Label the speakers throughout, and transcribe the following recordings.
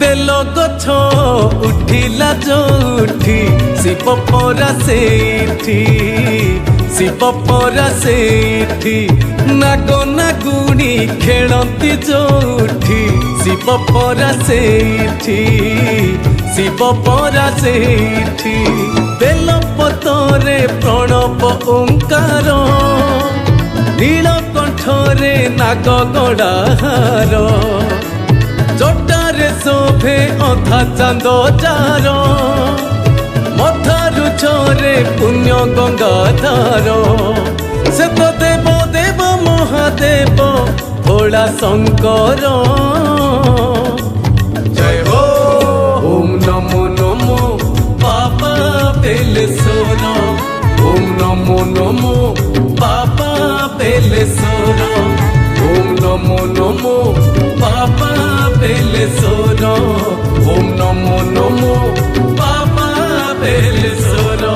Speaker 1: Bell गछ उठिला जोठी शिव परा सेठी शिव परा सेठी नाग नागुणी खेलती जोठी शिव परा सेठी शिव परा सेठी बेल पतरे प्रणव ओंकार नीलकंठरे नाग गड़ाहार जटारे शोभे अधा चांद जार मथारु झरे पुण्य गंगाधार से तो देव देव महादेव भोला शंकर जय हो ओम नमो नमो बाबा बेलेश्वर ओम नमो नमो बाबा बेलेश्वर ओम नमो नमो बाबा बेलेश्वर ओम नमो नमो बाबा बेलेश्वर।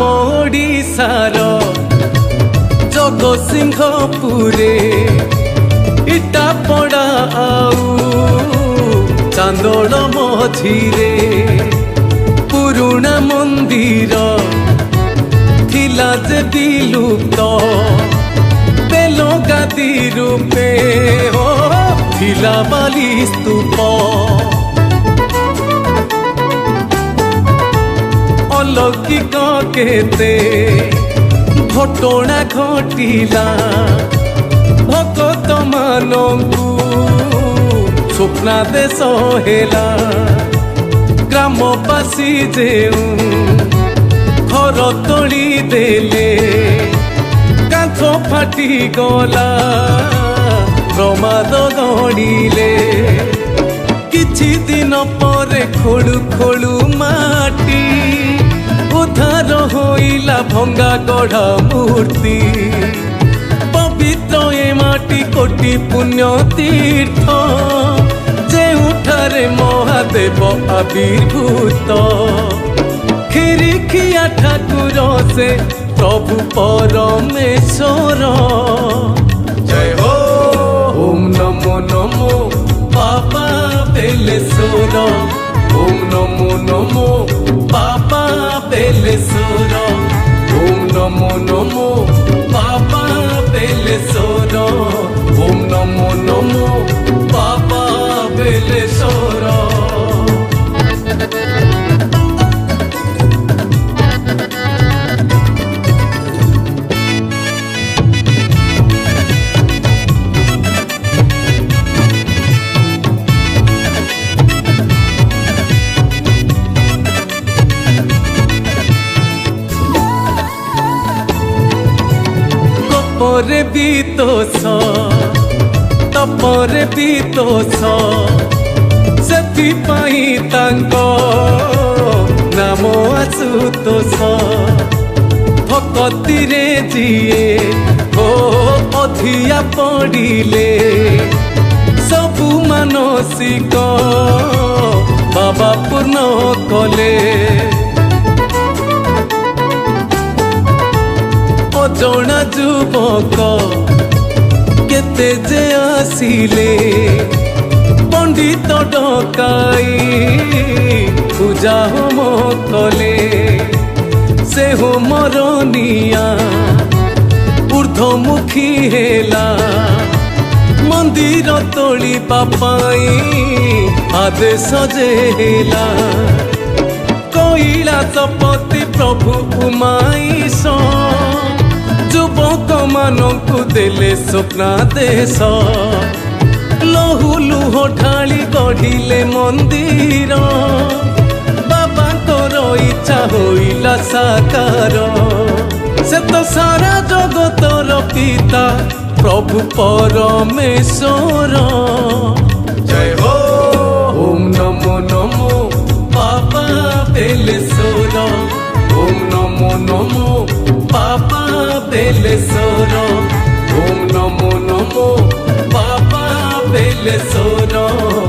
Speaker 1: ओडिशार जगतसिंहपुरे इटा पड़ा आउ चांदोल मझिरे पुरुणा मंदिर थिला जे विलुप्त बेलगादी रूपे हो थिला बाली स्तूप अलौकिक केते घटना घटिला भगत मानंकु स्वप्ना देश हेला ग्रामवासी जेउ घर तोड़ी देले कांथ फाटी गला प्रमाद गड़िले किछि दिन परे खोलु खोलु माटी उद्धार होइला भंगा गढ़ा मूर्ति पवित्र ए माटी कोटि पुण्य तीर्थ जेउठारे महादेव आविर्भूत खिरिखिया ठाकुर से प्रभु परमेश्वर जय हो ओम नमो नमो बाबा बेलेश्वर ओम नमो नमो बाबा बेलेश्वर ओम नमो नमो बाबा बेलेश्वर ओम नमो नमो बाबा बेलेश्वर। तपरे बीतोष तपरे बीतोष सेथिपाई तांको नाम आशुतोष भक्तिरे जिए हो अधिया पड़िले सबु मानसिक बाबा पूर्ण कले अजणा युवक केते जे आसिले पंडित डकाई पूजा होम कले से होमर निया ऊर्ध्वमुखी हेला मंदिर तोली पापाई आदेश जेला कैलासपति प्रभु उमाईश युवक मानंकु देले स्वप्नादेश लहु लुह ढाली गढ़िले मंदिर बाबांकर इच्छा होइला साकार से तो सारा जगतर पिता प्रभु परमेश्वर जय हो ओम नमो नमो बाबा बेलेश्वर ओम नमो नमो बाबा କଲେ ସୋର